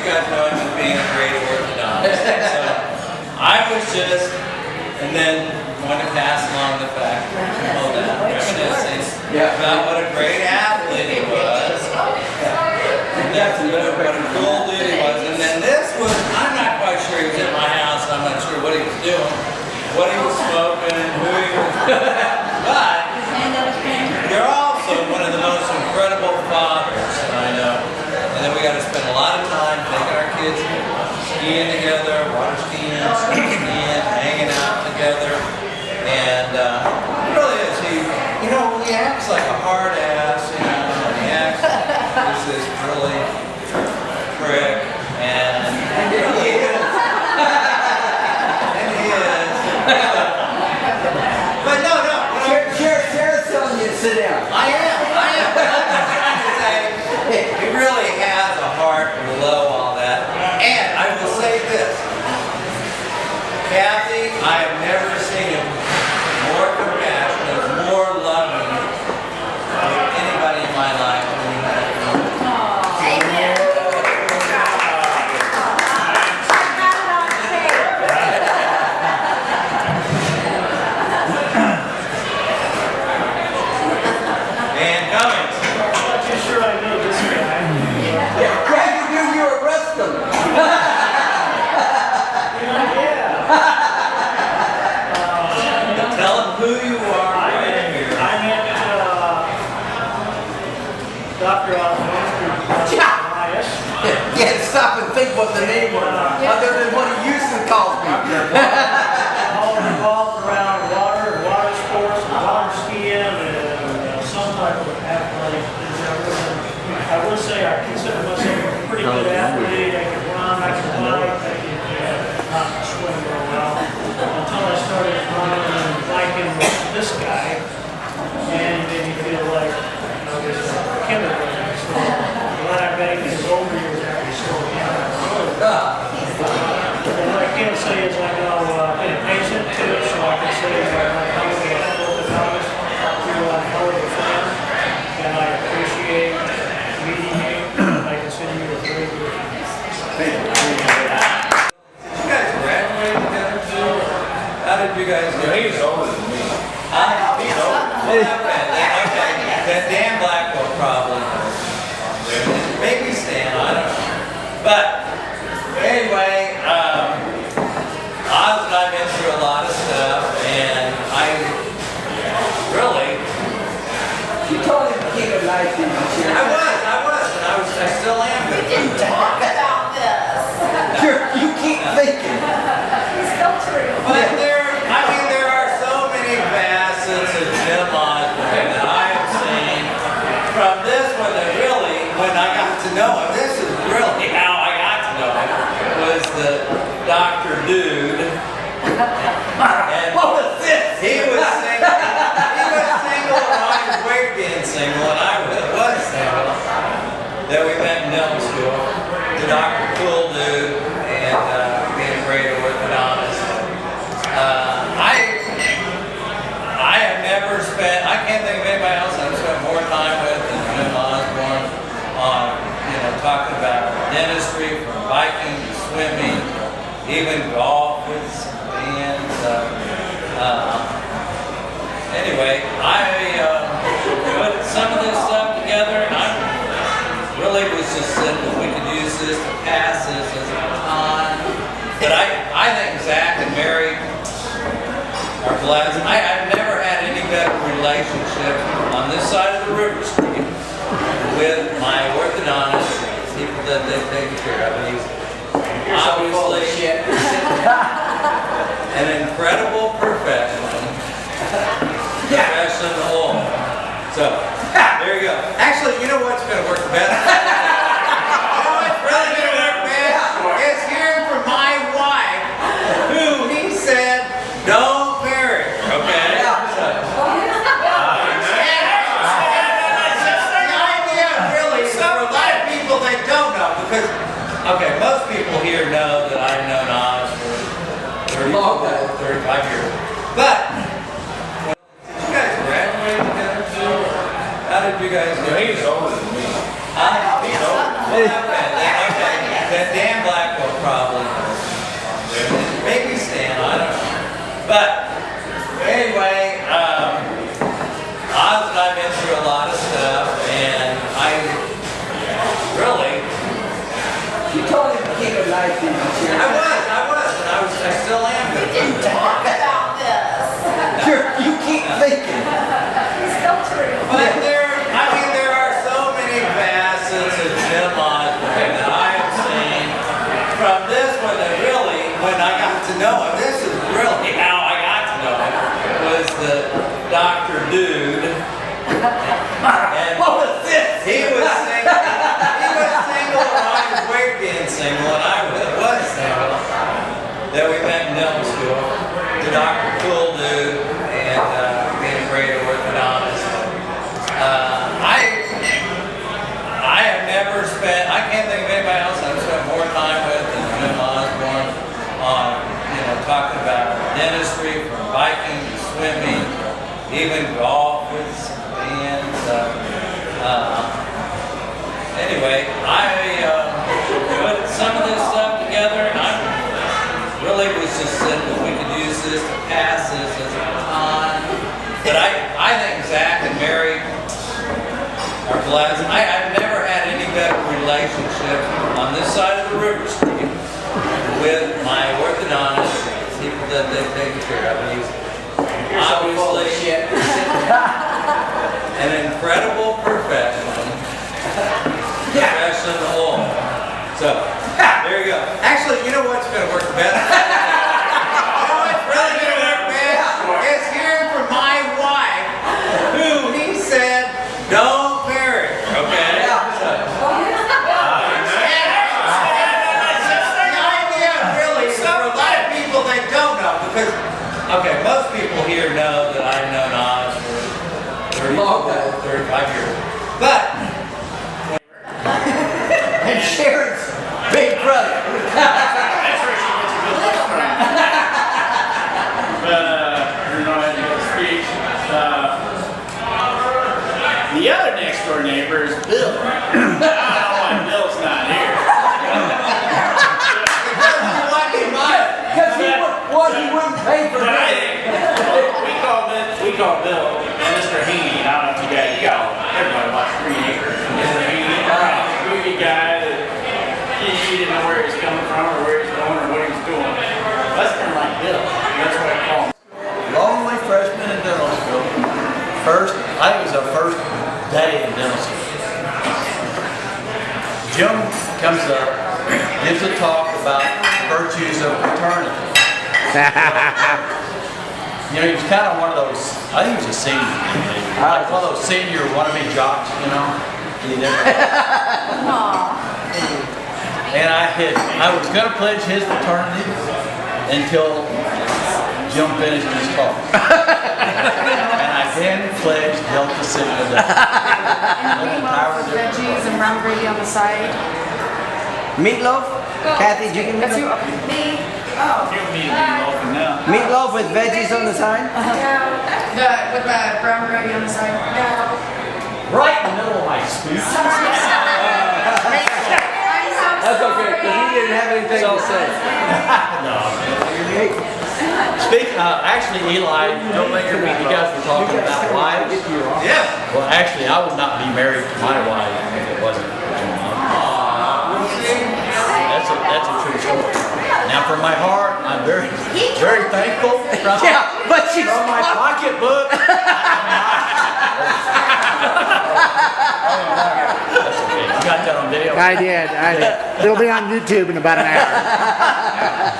guys know I've been being a great orthodontist. So I was just, and then want to pass along the fact, reminiscing about what a great athlete he was. And that's what a cool dude he was. And then this was, I'm not quite sure he was at my house. I'm not sure what he was doing, what he was smoking, who he was. But you're also one of the most incredible fathers I know. And then we got to spend a lot of time taking our kids skiing together, water skiing, snow skiing, hanging out together. And it really is. He acts like a hard ass, He acts as this really prick. And he is. And he is. But no. Sheriff's telling you to sit down. I am. But I'm just trying to say, he really has a heart below all that. And I will say this. Kathy, I have never seen him more compassionate, more loving than anybody in my life than he has. Amen. And Cummings. I'm not too sure I know this guy. Greg, you arrest them. Tell him who you are right here. I met Dr. Osborne through Elias. Yeah, stop and think what the name was, other than what he used to call me. All involved around water sports, and water skiing, and some type of athletic endeavor. I would say I consider myself a pretty good athlete. I can run, I can bike, I can not swim real well. Until I started running and biking with this guy, and he made me feel like I was a kindergarten. So when I got in his older years, I was still a kindergarten. And what I can say is I know been a patient too, so I can say that I know the orthodontist, you're a hell of a friend, and I appreciate meeting you. I consider you a very good friend. Thank you. Did you guys graduate together too? How did you guys do? He's older than me. He's older. Okay. Then Dan Blackwell probably. Maybe Stan, I don't know. But anyway, Oz and I've been through a lot of stuff, and I really. You told him to keep it nice, didn't you? I still am. We didn't talk about this. You keep thinking. It's still true. But there are so many facets of Jim Osborne that I have seen from this one that really, when I got to know him, this is really how I got to know him, was the Dr. Dude. And What was this? he was single. He was single and on his way to being single, and I was single. That we met in dental school. The Dr. Cool Dude and being a great orthodontist. I have never spent, I can't think of anybody else I've spent more time with than Jim Osborne on, talking about dentistry, from biking to swimming, even golf with Ian. Anyway, I put some of this stuff together, and I really was just saying that we could use this to pass this as a baton. But I think Zach and Mary are blessed. I've never had any better relationship on this side of the river street with my orthodontists, people that they take care of. He's obviously an incredible professional. So, there you go. Actually, you know what's going to work best? You know what's really going to work best? Is hearing from my wife, who he said, don't marry. Okay? So, the idea really is for a lot of people that don't know, because, okay, most people here know that I've known Oz for 35 years. But, did you guys graduate together too? How did you guys do? He's older than me. He's older. Okay. Then Dan You told him to keep it nice in the chair. I still am. We didn't talk about this. You keep thinking. It's still true. But there are so many facets of Jim Osborne that I have seen from this one that really, when I got to know him, this is really how I got to know him, was the Dr. Dude. And What was this? he was single, and I was way being single, and I was single. Then we met in dental school. The Dr. Cool Dude, and being a great orthodontist. I have never spent, I can't think of anybody else I've spent more time with than Jim Osborne on, talking about dentistry, from biking to swimming, even golf with some bands. Anyway, I put some of this stuff together, and I really was just saying that we could use this to pass this as a baton. But I think Zach and Mary are blessed. I've never had any better relationship on this side of the river street with my orthodontist, people that they've taken care of. And he's obviously an incredible professional. So, there you go. Actually, you know what's going to work best? What's really going to work best is hearing from my wife, who he said, don't marry. Okay? The idea really is for a lot of people they don't know, because, okay, most people here know that I've known Oz for 35 years. But, And Sharon's big brother. That's where she gets a good look from. But, you know, I didn't speak. The other next door neighbor is Bill. I don't know why Bill's not here. Because he wouldn't pay for But I it. think we call Bill Mr. Heaney. I don't know if you guys, everybody watched 3 Acres. Mr. Heaney, movie guy that he didn't know where he's coming from or where he's going or what he's doing. That's kind of like Bill. That's what I call him. Lonely freshman in dental school. I think it was our first day in dental school. Jim comes up, gives a talk about the virtues of fraternity. He was kind of one of those, I think he was a senior. Like one of those senior wannabe jocks, He never. And I was going to pledge his fraternity until Jim finished his talk. And I then pledged Delta Sigma Delta. And meatloaf, veggies, and brown gravy on the side. Meatloaf? Kathy, did you get That's you. meatloaf? Me? Oh. Give me a meatloaf now. Meatloaf with veggies on the side? With the brown gravy on the side. Right in the middle of my speech. That's okay, because he didn't have anything to say. Actually, Eli, you guys were talking about wives. yeah. Well, actually, I would not be married to my wife if it wasn't for Jim. That's a true story. Now, from my heart, I'm very, very thankful. But she's From my pocketbook. That's okay. You got that on video? I did. It'll be on YouTube in about an hour.